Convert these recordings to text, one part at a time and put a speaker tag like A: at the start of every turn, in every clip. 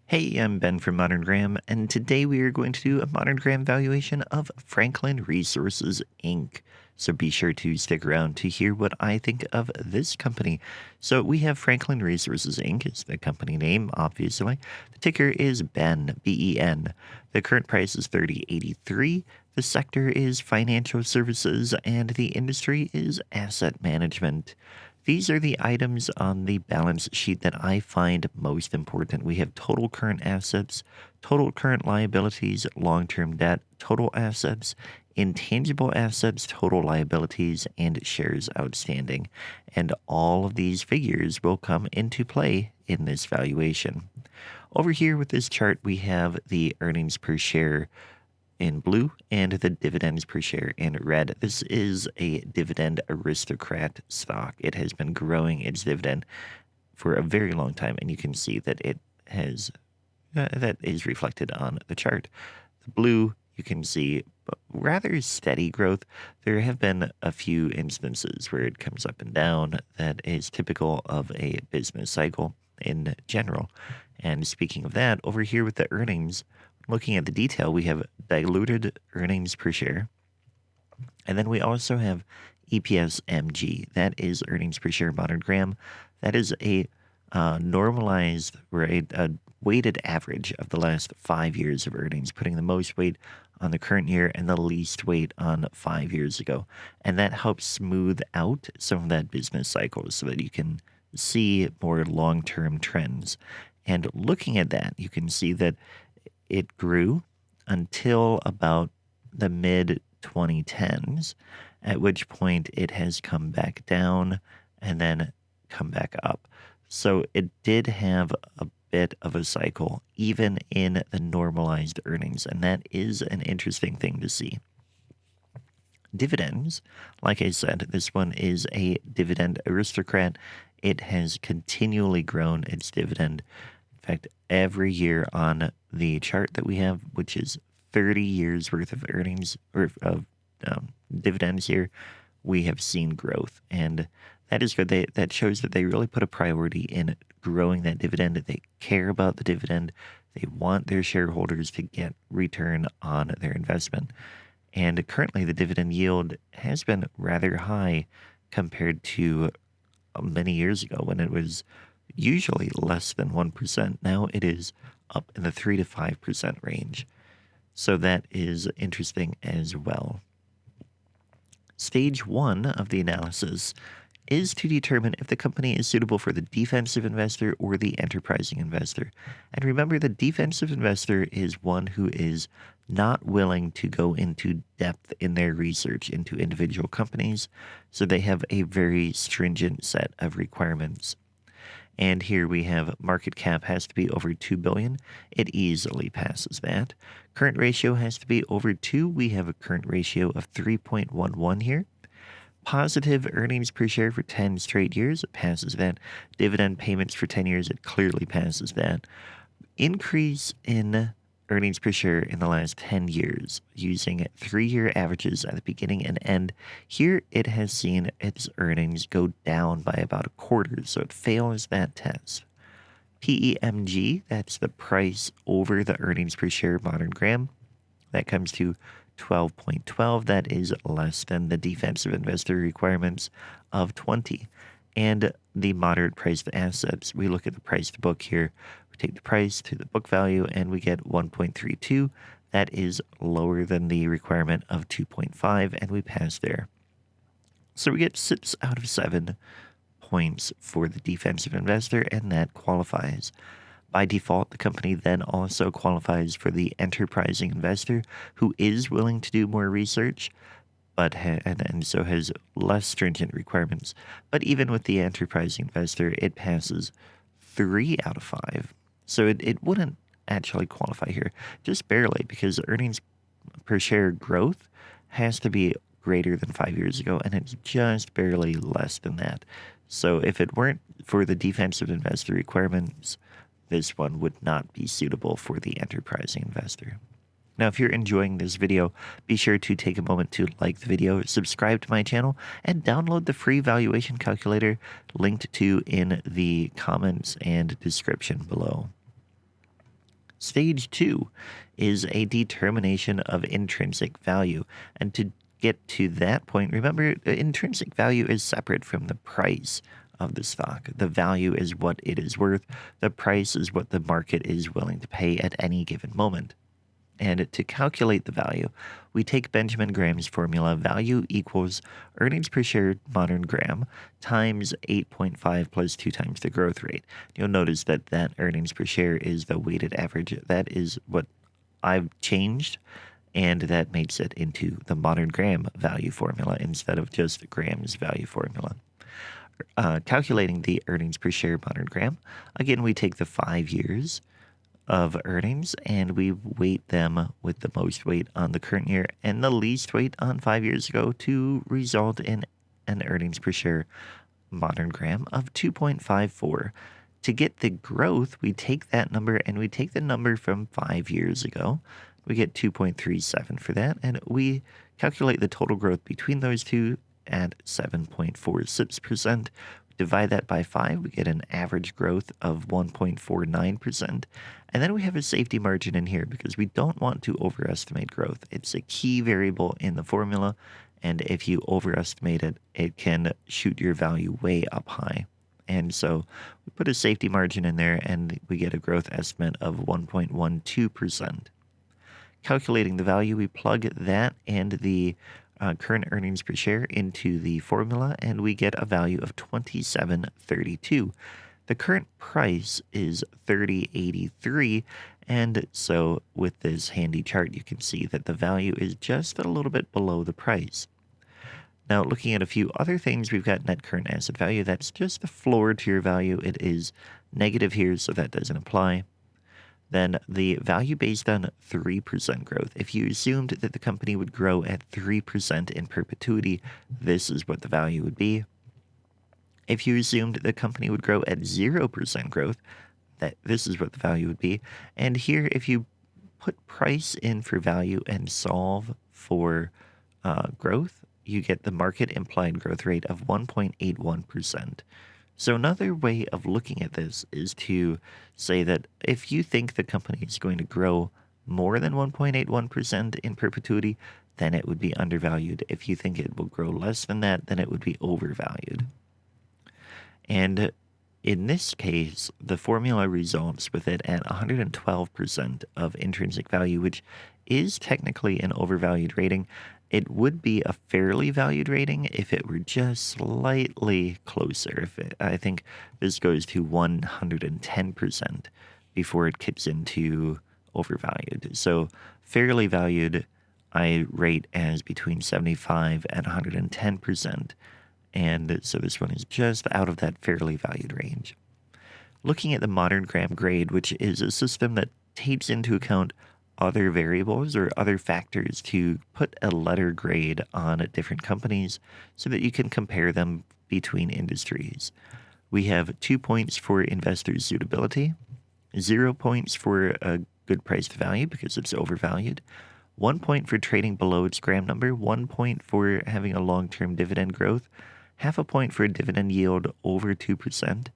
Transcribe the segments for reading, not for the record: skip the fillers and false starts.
A: Hey, I'm Ben from Modern Graham, and today we are going to do a Modern Graham valuation of Franklin Resources Inc. So be sure to stick around to hear what I think of this company. So we have Franklin Resources Inc. is the company name, obviously. The ticker is BEN, B-E-N. The current price is 30.83. The sector is financial services, and the industry is asset management. These are the items on the balance sheet that I find most important. We have total current assets, total current liabilities, long term debt, total assets, intangible assets, total liabilities, and shares outstanding. And all of these figures will come into play in this valuation. Over here with this chart, we have the earnings per share in blue and the dividends per share in red. This is a dividend aristocrat stock. It has been growing its dividend for a very long time, and you can see that it has that is reflected on the chart. The blue, you can see rather steady growth. There have been a few instances where it comes up and down. That is typical of a business cycle in general. And speaking of that, over here with the earnings, looking at the detail, we have diluted earnings per share. And then we also have EPS MG. That is earnings per share Modern Graham. That is a normalized rate, a weighted average of the last 5 years of earnings, putting the most weight on the current year and the least weight on 5 years ago. And that helps smooth out some of that business cycle so that you can see more long-term trends. And looking at that, you can see that it grew until about the mid 2010s, at which point it has come back down and then come back up. So it did have a bit of a cycle, even in the normalized earnings, and that is an interesting thing to see. Dividends, like I said, this one is a dividend aristocrat. It has continually grown its dividend. In fact, every year on the chart that we have, which is 30 years worth of earnings or of dividends here, we have seen growth. And that is good. That shows that they really put a priority in growing that dividend. They care about the dividend. They want their shareholders to get return on their investment. And currently, the dividend yield has been rather high compared to many years ago when it was usually less than 1%. Now it is up in the 3 to 5% range. So that is interesting as well. Stage one of the analysis is to determine if the company is suitable for the defensive investor or the enterprising investor. And remember, the defensive investor is one who is not willing to go into depth in their research into individual companies, so they have a very stringent set of requirements. And here we have market cap has to be over 2 billion. It easily passes that. Current ratio has to be over 2. We have a current ratio of 3.11 here. Positive earnings per share for 10 straight years. It passes that. Dividend payments for 10 years. It clearly passes that. Increase in earnings per share in the last 10 years using 3-year averages at the beginning and end. Here it has seen its earnings go down by about a quarter, so it fails that test. PEMG, that's the price over the earnings per share Modern Graham. That comes to 12.12. That is less than the defensive investor requirements of 20. And the moderate price to assets, we look at the price to book here. We take the price to the book value and we get 1.32. That is lower than the requirement of 2.5, and we pass there. So we get 6 out of 7 points for the defensive investor, and that qualifies. By default, the company then also qualifies for the enterprising investor who is willing to do more research, but and so has less stringent requirements. But even with the enterprising investor, it passes 3 out of 5. So it wouldn't actually qualify here, just barely, because earnings per share growth has to be greater than 5 years ago, and it's just barely less than that. So if it weren't for the defensive investor requirements, this one would not be suitable for the enterprising investor. Now, if you're enjoying this video, be sure to take a moment to like the video, subscribe to my channel, and download the free valuation calculator linked to in the comments and description below. Stage two is a determination of intrinsic value. And to get to that point, remember, intrinsic value is separate from the price of the stock. The value is what it is worth, the price is what the market is willing to pay at any given moment. And to calculate the value, we take Benjamin Graham's formula: value equals earnings per share modern Graham times 8.5 plus 2 times the growth rate. You'll notice that that earnings per share is the weighted average. That is what I've changed, and that makes it into the modern Graham value formula instead of just Graham's value formula. Calculating the earnings per share modern Graham, again, we take the 5 years of earnings and we weight them with the most weight on the current year and the least weight on 5 years ago to result in an earnings per share modern Graham of 2.54. To get the growth, we take that number and we take the number from 5 years ago. We get 2.37 for that, and we calculate the total growth between those two at 7.46%. Divide that by 5, we get an average growth of 1.49%. And then we have a safety margin in here because we don't want to overestimate growth. It's a key variable in the formula, and if you overestimate it, it can shoot your value way up high. And so we put a safety margin in there, and we get a growth estimate of 1.12%. Calculating the value, we plug that and the current earnings per share into the formula, and we get a value of $27.32. The current price is $30.83, and so with this handy chart, you can see that the value is just a little bit below the price. Now, looking at a few other things, we've got net current asset value. That's just the floor to your value. It is negative here, so that doesn't apply. Then the value based on 3% growth. If you assumed that the company would grow at 3% in perpetuity, this is what the value would be. If you assumed the company would grow at 0% growth, this is what the value would be. And here, if you put price in for value and solve for growth, you get the market implied growth rate of 1.81%. So another way of looking at this is to say that if you think the company is going to grow more than 1.81% in perpetuity, then it would be undervalued. If you think it will grow less than that, then it would be overvalued. And in this case, the formula results with it at 112% of intrinsic value, which is technically an overvalued rating. It would be a fairly valued rating if it were just slightly closer. I think this goes to 110% before it kicks into overvalued. So fairly valued, I rate as between 75 and 110%. And so this one is just out of that fairly valued range. Looking at the modern Graham grade, which is a system that takes into account other variables or other factors to put a letter grade on different companies so that you can compare them between industries. We have 2 points for investors' suitability, 0 points for a good price to value because it's overvalued, 1 point for trading below its Graham number, 1 point for having a long-term dividend growth, half a point for a dividend yield over 2%,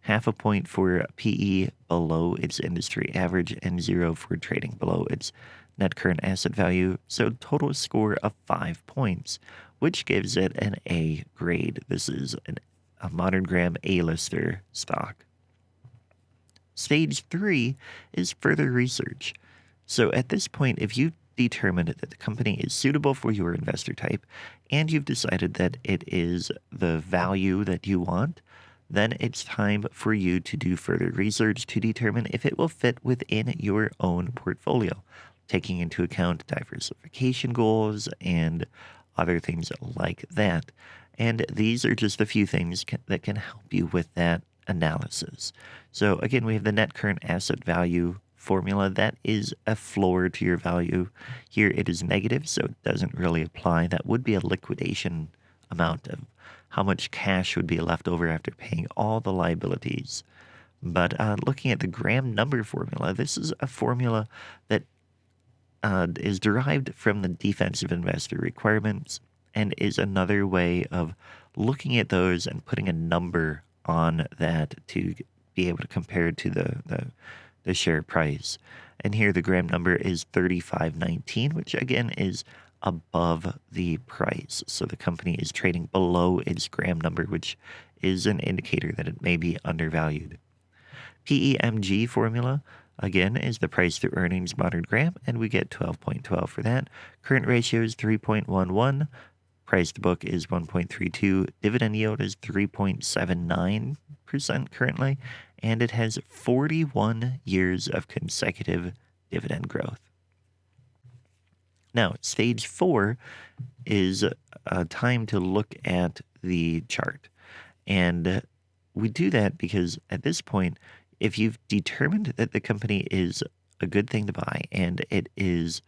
A: half a point for PE below its industry average, and 0 for trading below its net current asset value. So total score of 5 points, which gives it an A grade. This is a modern Graham A-lister stock. Stage 3 is further research. So at this point, if you determined that the company is suitable for your investor type and you've decided that it is the value that you want, then it's time for you to do further research to determine if it will fit within your own portfolio, taking into account diversification goals and other things like that. And these are just a few things that can help you with that analysis. So again, we have the net current asset value formula. That is a floor to your value. Here it is negative, so it doesn't really apply. That would be a liquidation amount of how much cash would be left over after paying all the liabilities. But looking at the Graham number formula, this is a formula that is derived from the defensive investor requirements and is another way of looking at those and putting a number on that to be able to compare it to the share price. And here the gram number is 35.19, which again is above the price. So the company is trading below its gram number, which is an indicator that it may be undervalued. PEMG formula, again, is the price to earnings modern gram, and we get 12.12 for that. Current ratio is 3.11. Price to book is 1.32. Dividend yield is 3.79% currently, and it has 41 years of consecutive dividend growth. Now, stage 4 is a time to look at the chart. And we do that because at this point, if you've determined that the company is a good thing to buy and it is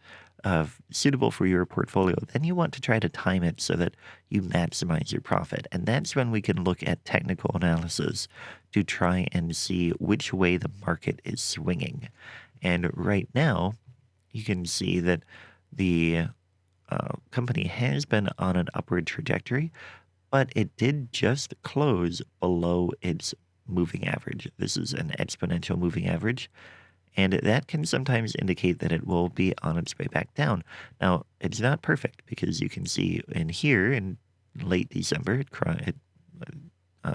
A: suitable for your portfolio, then you want to try to time it so that you maximize your profit. And that's when we can look at technical analysis to try and see which way the market is swinging. And right now, you can see that the company has been on an upward trajectory, but it did just close below its moving average. This is an exponential moving average, and that can sometimes indicate that it will be on its way back down. Now, it's not perfect because you can see in here in late December, it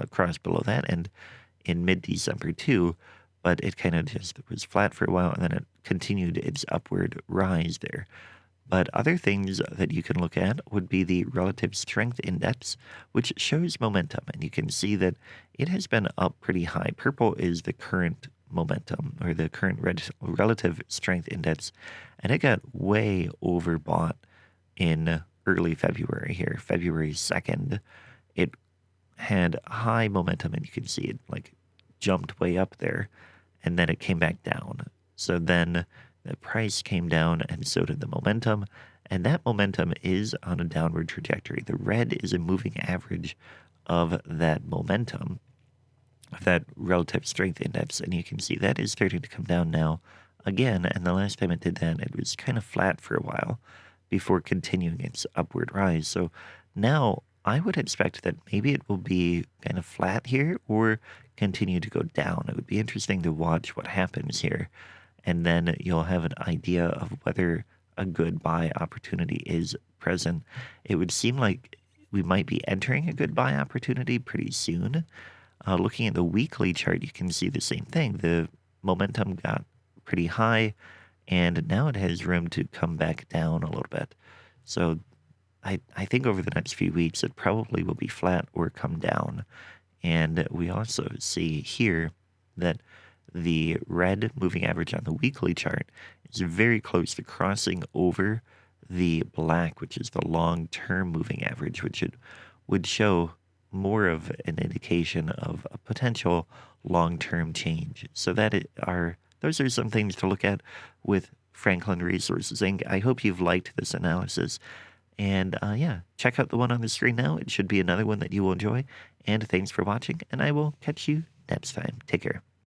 A: crossed below that, and in mid-December too, but it kind of just was flat for a while, and then it continued its upward rise there. But other things that you can look at would be the relative strength index, which shows momentum. And you can see that it has been up pretty high. Purple is the current momentum or the current relative strength index. And it got way overbought in early February here, February 2nd. It had high momentum, and you can see it like jumped way up there, and then it came back down. So then the price came down, and so did the momentum, and that momentum is on a downward trajectory. The red is a moving average of that momentum, of that relative strength index, and you can see that is starting to come down now again, and the last time it did that, it was kind of flat for a while before continuing its upward rise. So now I would expect that maybe it will be kind of flat here or continue to go down. It would be interesting to watch what happens here, and then you'll have an idea of whether a good buy opportunity is present. It would seem like we might be entering a good buy opportunity pretty soon. Looking at the weekly chart, you can see the same thing. The momentum got pretty high, and now it has room to come back down a little bit. So I think over the next few weeks, it probably will be flat or come down. And we also see here that the red moving average on the weekly chart is very close to crossing over the black, which is the long-term moving average, which it would show more of an indication of a potential long-term change. So those are some things to look at with Franklin Resources Inc. I hope you've liked this analysis. And yeah, check out the one on the screen now. It should be another one that you will enjoy. And thanks for watching, and I will catch you next time. Take care.